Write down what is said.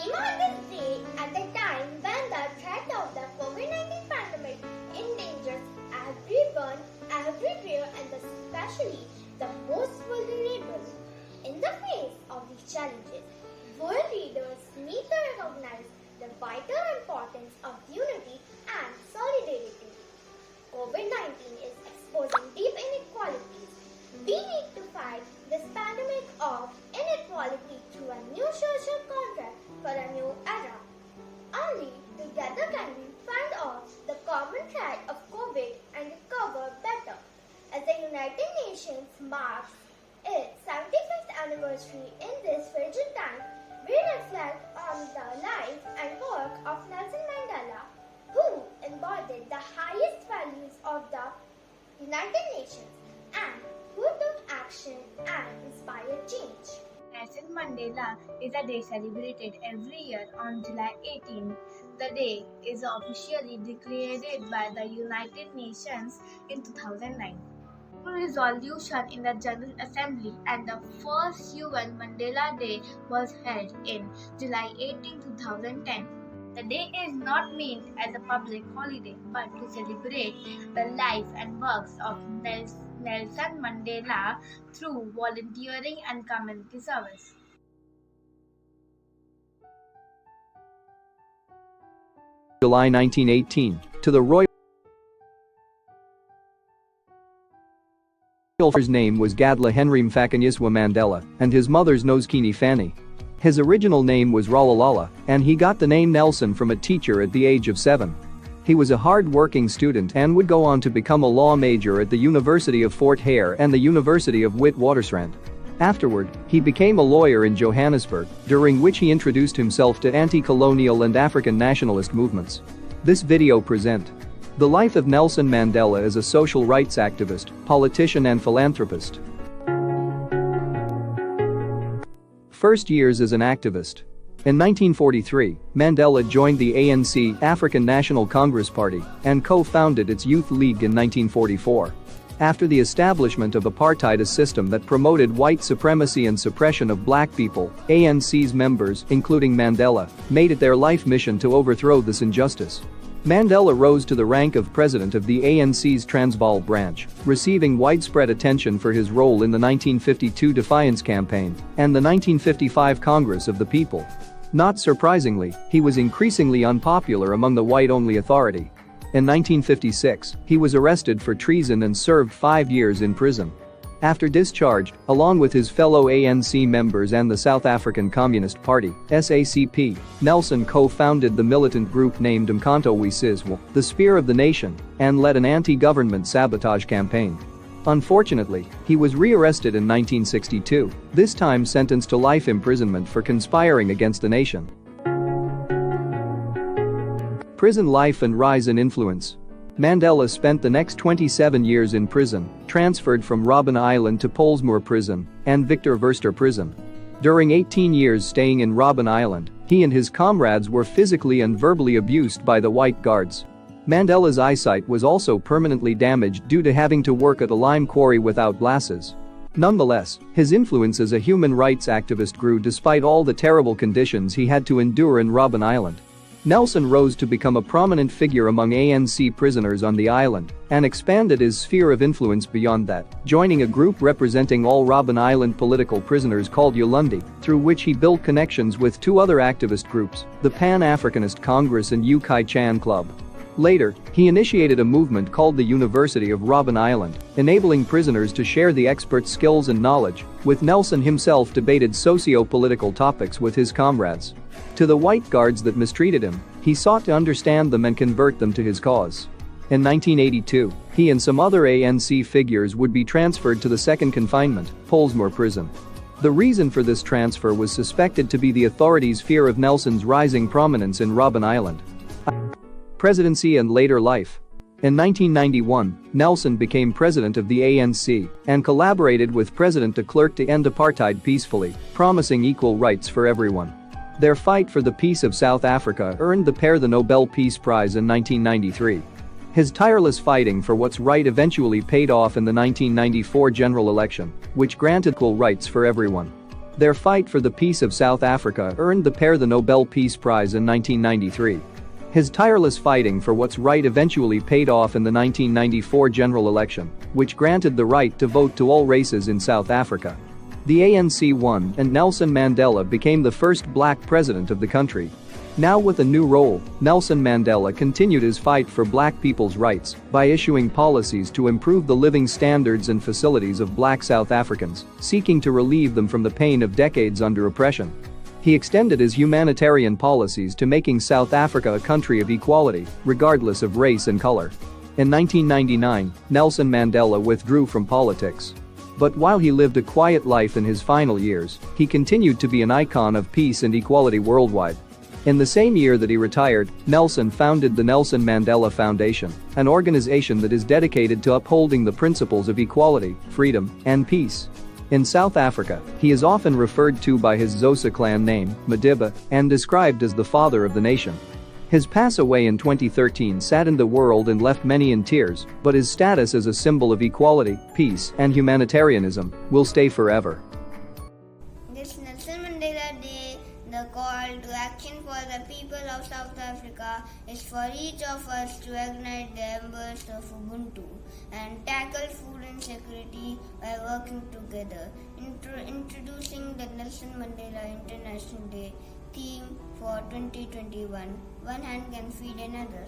came on this day at a time when the threat of the COVID-19 pandemic endangers everyone, everywhere, and especially the most vulnerable. In the face of these challenges, world leaders need to recognize the vital importance of unity and solidarity. COVID-19 is exposing deep inequalities. We need to fight this pandemic of inequality through a new social contract for a new era. Only together can we fend off the common threat of COVID and recover better. As the United Nations marks its 75th anniversary in this fragile time, we reflect on the life and work of Nelson Mandela, who embodied the highest values of the United Nations and who took action and inspired change. Nelson Mandela is a day celebrated every year on July 18. The day is officially declared by the United Nations in 2009. Resolution in the General Assembly, and the first UN Mandela Day was held in July 18, 2010. The day is not meant as a public holiday but to celebrate the life and works of Nelson Mandela through volunteering and community service. July 1918, to the Royal. His name was Gadla Henry Mfakanyiswa Mandela, and his mother's Noskini Fanny. His original name was Ralalala, and he got the name Nelson from a teacher at the age of 7. He was a hard-working student and would go on to become a law major at the University of Fort Hare and the University of Witwatersrand. Afterward, he became a lawyer in Johannesburg, during which he introduced himself to anti-colonial and African nationalist movements. This video present the life of Nelson Mandela as a social rights activist, politician and philanthropist. First years as an activist. In 1943, Mandela joined the ANC African National Congress Party and co-founded its Youth League in 1944. After the establishment of apartheid, a system that promoted white supremacy and suppression of black people, ANC's members, including Mandela, made it their life mission to overthrow this injustice. Mandela rose to the rank of president of the ANC's Transvaal branch, receiving widespread attention for his role in the 1952 Defiance Campaign and the 1955 Congress of the People. Not surprisingly, he was increasingly unpopular among the white-only authority. In 1956, he was arrested for treason and served 5 years in prison. After discharge, along with his fellow ANC members and the South African Communist Party, SACP, Nelson co-founded the militant group named Umkhonto we Sizwe, the Spear of the Nation, and led an anti-government sabotage campaign. Unfortunately, he was re-arrested in 1962, this time sentenced to life imprisonment for conspiring against the nation. Prison life and rise in influence. Mandela spent the next 27 years in prison, transferred from Robben Island to Pollsmoor Prison and Victor Verster Prison. During 18 years staying in Robben Island, he and his comrades were physically and verbally abused by the white guards. Mandela's eyesight was also permanently damaged due to having to work at a lime quarry without glasses. Nonetheless, his influence as a human rights activist grew despite all the terrible conditions he had to endure in Robben Island. Nelson rose to become a prominent figure among ANC prisoners on the island and expanded his sphere of influence beyond that, joining a group representing all Robben Island political prisoners called Ulundi, through which he built connections with 2 other activist groups, the Pan-Africanist Congress and Ukai Chan Club. Later, he initiated a movement called the University of Robben Island, enabling prisoners to share the expert skills and knowledge, with Nelson himself debated socio-political topics with his comrades. To the white guards that mistreated him, he sought to understand them and convert them to his cause. In 1982, he and some other ANC figures would be transferred to the second confinement, Pollsmoor Prison. The reason for this transfer was suspected to be the authorities' fear of Nelson's rising prominence in Robben Island. Presidency and later life. In 1991, Nelson became president of the ANC and collaborated with President de Klerk to end apartheid peacefully, promising equal rights for everyone. Their fight for the peace of South Africa earned the pair the Nobel Peace Prize in 1993. His tireless fighting for what's right eventually paid off in the 1994 general election, which granted equal rights for everyone. Their fight for the peace of South Africa earned the pair the Nobel Peace Prize in 1993. His tireless fighting for what's right eventually paid off in the 1994 general election, which granted the right to vote to all races in South Africa. The ANC won and Nelson Mandela became the first black president of the country. Now with a new role, Nelson Mandela continued his fight for black people's rights by issuing policies to improve the living standards and facilities of black South Africans, seeking to relieve them from the pain of decades under oppression. He extended his humanitarian policies to making South Africa a country of equality, regardless of race and color. In 1999, Nelson Mandela withdrew from politics. But while he lived a quiet life in his final years, he continued to be an icon of peace and equality worldwide. In the same year that he retired, Nelson founded the Nelson Mandela Foundation, an organization that is dedicated to upholding the principles of equality, freedom, and peace. In South Africa, he is often referred to by his Xhosa clan name, Madiba, and described as the father of the nation. His pass away in 2013 saddened the world and left many in tears, but his status as a symbol of equality, peace, and humanitarianism will stay forever. This Nelson Mandela Day, the call to action for the people of South Africa is for each of us to ignite the embers of Ubuntu and tackle food insecurity by working together. Introducing the Nelson Mandela International Day theme for 2021, one hand can feed another.